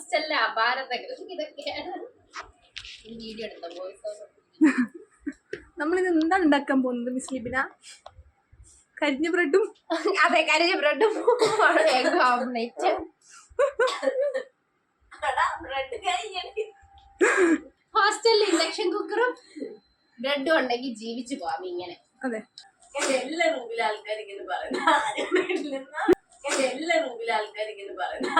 ഹോസ്റ്റലിലെ അപാരതകൾ ഇതൊക്കെയാണ്. വീഡിയോ എടുത്ത വോയിസ് നമ്മളിത് എന്താണ് ഉണ്ടാക്കാൻ പോകുന്നത് മിസ് ലിബിന? കരിഞ്ഞ ബ്രെഡും. അതെ, കരിഞ്ഞ ബ്രെഡും ഓംലെറ്റ്. ഹോസ്റ്റലിൽ ഇൻഡക്ഷൻ കുക്കറും ബ്രെഡും ഉണ്ടെങ്കിൽ ജീവിച്ചു പോവാം ഇങ്ങനെ. അതെ, എല്ലാ റൂമിലെ ആൾക്കാർ ഇങ്ങനെ പറയുന്നത് എല്ലാ റൂമിലെ ആൾക്കാർ ഇങ്ങനെ പറയുന്നത്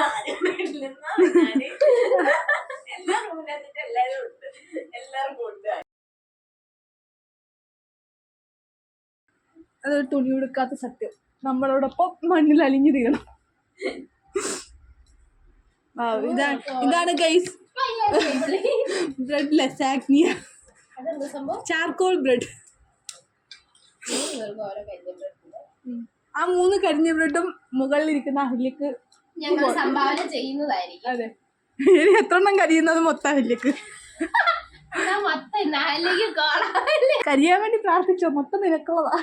എല്ലാ റൂമിനകത്തിട്ട് എല്ലാരും ഉണ്ട്, എല്ലാവർക്കും ഉണ്ട്. അതൊരു തുണി കൊടുക്കാത്ത സത്യം. നമ്മളോടൊപ്പം മണ്ണിൽ അലിഞ്ഞു തീരണം. ഇതാണ് guys bread lasagna, charcoal bread. ആ 3 കരിഞ്ഞ ബ്രെഡും മുകളിലിരിക്കുന്ന അഹല്യക്ക് ഞങ്ങൾ സംഭാവന ചെയ്യുന്നതായിരിക്കും. അതെ, എത്രണ്ണം കരിയുന്നത് മൊത്തം അഹല്യക്ക്. കരിയാൻ വേണ്ടി പ്രാർത്ഥിച്ചോ, മൊത്തം നിനക്കുള്ളതാ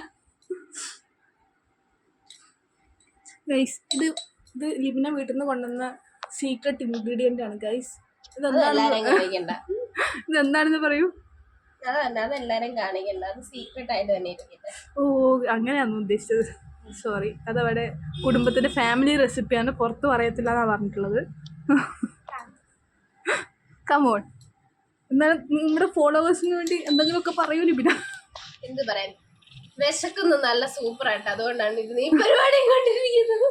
ഗൈസ്. ഇത് ലിബിന വീട്ടിൽ നിന്ന് കൊണ്ടുവന്ന സീക്രട്ട് ഇൻഗ്രീഡിയന്റ് ആണ് ഗൈസ്. ഇതെന്താണെന്ന് പറയൂ. അതെല്ലാരും കാണിക്കണ്ട, അത് സീക്രട്ട് ആയിട്ട് തന്നെ ഇരിക്കട്ടെ. ഓ, അങ്ങനെയാണെന്ന് ഉദ്ദേശിച്ചത്. സോറി, അതവിടെ കുടുംബത്തിന്റെ ഫാമിലി റെസിപ്പിയാണ്, പുറത്ത് പറയത്തില്ല എന്നാണ് പറഞ്ഞിട്ടുള്ളത്. കമോൺ, എന്നാലും നമ്മുടെ ഫോളോവേഴ്സിന് വേണ്ടി എന്തെങ്കിലുമൊക്കെ പറയൂ ലിബിന. എന്ത് പറയാൻ, വിശക്കുന്നു നല്ല സൂപ്പർ ആയിട്ട്, അതുകൊണ്ടാണ് ഇത് ഈ പരിപാടി കൊണ്ടിരിക്കുന്നത്.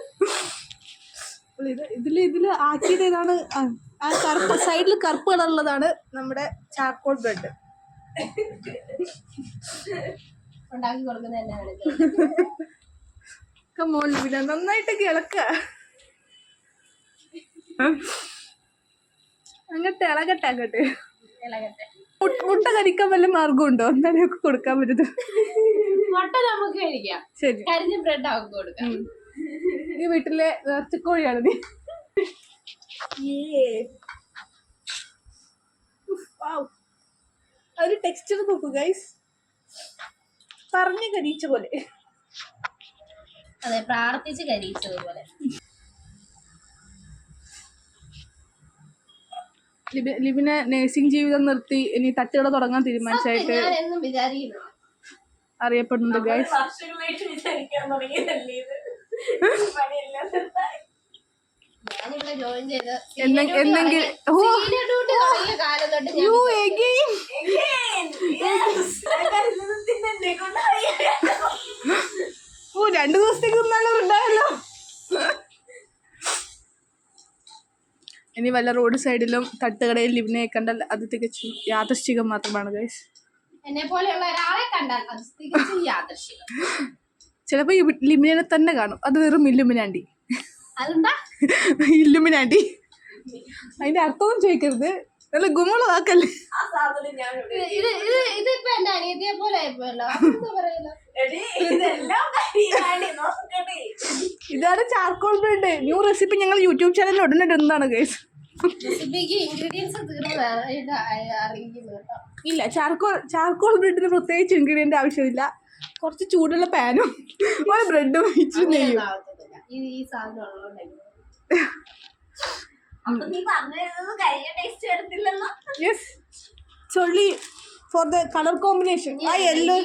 ഇതില് ആക്കിയത് ഏതാണ്? ആ കറുപ്പ് സൈഡിൽ കറുപ്പ് കളറുള്ളതാണ് നമ്മുടെ ചാർക്കോൾ ബ്രെഡ്. ഉണ്ടാക്കി കൊടുക്കുന്നത് തന്നെയാണ്. കമോൺ ലിബിന, നന്നായിട്ടൊക്കെ ഇളക്ക. അങ്ങോട്ട് ഇളകട്ടെ, അങ്ങോട്ട് ഇളകട്ടെ. മുട്ട കരിക്കാൻ വല്ല മാർഗമുണ്ടോ? എന്നാലും ഒക്കെ കൊടുക്കാൻ പറ്റുന്നത്. മുട്ട നമുക്ക് കഴിക്കാം, ശരി. കരിഞ്ഞ ബ്രെഡ് ആക്കി കൊടുക്കാം. ഈ വീട്ടിലെ ഇറച്ചിക്കോഴിയാണ് നീ. ഒരു ടെക്സ്ചർ നോക്കൂ ഗൈസ്, പറഞ്ഞു കരിയിച്ച പോലെ. അതെ, പ്രാർത്ഥിച്ച് കരിയിച്ചതുപോലെ. ലിബിനെ നഴ്സിംഗ് ജീവിതം നിർത്തി ഇനി തട്ടുകട തുടങ്ങാൻ തീരുമാനിച്ചായിട്ട് അറിയപ്പെടുന്നുണ്ട് ഗൈസ്. വർഷങ്ങളായിട്ട് വിചാരിക്കാൻ തുടങ്ങിയതല്ലേ ഇത്. പണിയെല്ലാം ഞാനിവിടെ ജോയിൻ ചെയ്ത് എന്തെങ്കിലും കാലം തൊട്ട് 2 ദിവസത്തേക്ക് ഉണ്ടായല്ലോ. ഇനി വല്ല റോഡ് സൈഡിലും തട്ടുകടയിൽ ലിബിനെ കണ്ടാൽ അത് തികച്ചും യാദൃശ്ചികം മാത്രമാണ് ഗൈസ്. എന്നെ പോലെയുള്ള ഒരാളെ കണ്ടാൽ അത് തികച്ചും യാദൃശ്ചികം. ചിലപ്പോ ലിബിനെ തന്നെ കാണും, അത് വെറും ഇല്ലുമിനാണ്ടി. അതെന്താ ഇല്ലുമിനാണ്ടി? അതിന്റെ അർത്ഥമൊന്നും ചോദിക്കരുത്, നല്ല ഗുമുളാക്കല്ലേ. ഇതിപ്പോ എന്റെ അനിയത്തിയെ പോലെ ആയിപ്പോയല്ലോ. ഇതാണ് ചാർക്കോൾ ബ്രെഡ്. ന്യൂ റെസിപ്പി ഞങ്ങൾ യൂട്യൂബ് ചാനലിൽ ഉടനെ ഇടുന്നതാണ് ഗൈസ്. റെസിപ്പിക്ക് ഇൻഗ്രീഡിയൻസ് അറിയിക്കുന്നു കേട്ടോ. ഇല്ല, ചാർക്കോൾ ബ്രെഡിന് പ്രത്യേകിച്ച് ഇൻഗ്രീഡിയന്റ് ആവശ്യമില്ല. കുറച്ച് ചൂടുള്ള പാനും ഒരു ബ്രെഡും ഇച്ചിരി നെയ്യും. ഈ സാധനം ഉള്ളതുകൊണ്ടായിരുന്നു. Yes, so only for the colour combination. ആ യെല്ലോ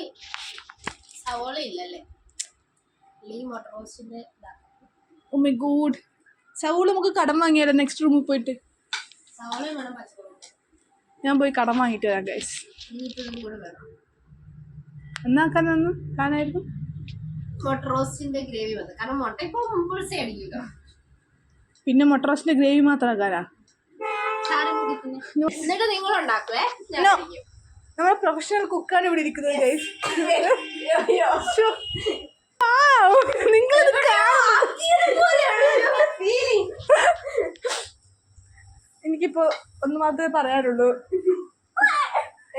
സവോള ഇല്ലല്ലേ ഈ മുട്ട റോസ്റ്റിന്റെ. ഓ മൈ ഗോഡ്, സവോള നമുക്ക് കടം വാങ്ങിയാലോ നെക്സ്റ്റ് റൂമിൽ പോയിട്ട്? സവോളയും വേണം, പച്ചമുളകും. ഞാൻ പോയി കടം വാങ്ങിയിട്ട് വരാം ഗൈസ്. ഇനിയിപ്പോഴും കൂടെ വേണം. എന്നാക്കാനൊന്നും കാണായിരുന്നു മുട്ട റോസ്റ്റിന്റെ ഗ്രേവി വന്നത്, കാരണം മുട്ട ഇപ്പൊ മുമ്പ് അടിക്കുമല്ലോ. പിന്നെ മുട്ട റോസ്റ്റിന്റെ ഗ്രേവി മാത്രം ആക്കാനാ? എന്നിട്ട് നിങ്ങൾ ഉണ്ടാക്കുവേ, നമ്മുടെ പ്രൊഫഷണൽ കുക്കാണ് ഇവിടെ ഇരിക്കുന്നത് ഗൈസ്. എനിക്കിപ്പോ ഒന്ന് മാത്രമേ പറയാനുള്ളൂ,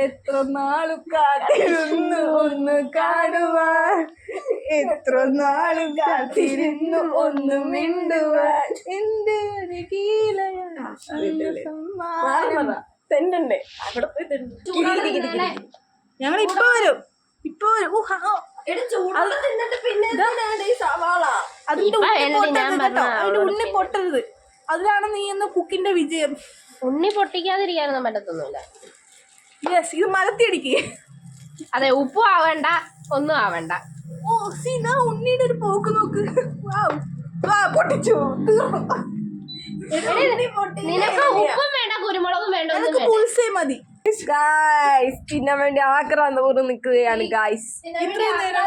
എത്ര നാളു കാത്തിരുന്നു ഒന്ന് കാണുവാൻ, എത്ര നാളു കാത്തിരുന്നു ഒന്ന് മിണ്ടുവാൻ, എന്റെ ഞങ്ങൾ ഇപ്പൊ വരും, ഇപ്പൊ വരും. അതിന്റെ ഉണ്ണി പൊട്ടരുത്, അതിലാണ് നീ എന്ന കുക്കിന്റെ വിജയം. ഉണ്ണി പൊട്ടിക്കാതിരിക്കാനൊന്നും പറ്റത്തൊന്നുമില്ല. യെസ്, ഇത് മലത്തിയടിക്ക്. അതെ, ഉപ്പും ആവണ്ട, ഒന്നും ആവണ്ട. ഓ സീന, ഉണ്ണിയുടെ ഒരു പോക്ക് നോക്ക്. പൊട്ടിച്ചു. നിനക്ക് ഉപ്പും വേണ്ട, കുരുമുളകും വേണ്ട, ഒന്നും വേണ്ട. പുൾസേ മതി. ഗായ്സ് തിന്നാൻ വേണ്ടി ആക്രാന്തപൂർവ്വം നിൽക്കുകയാണ് ഗായ്സ്. ഇത്രയും നേരം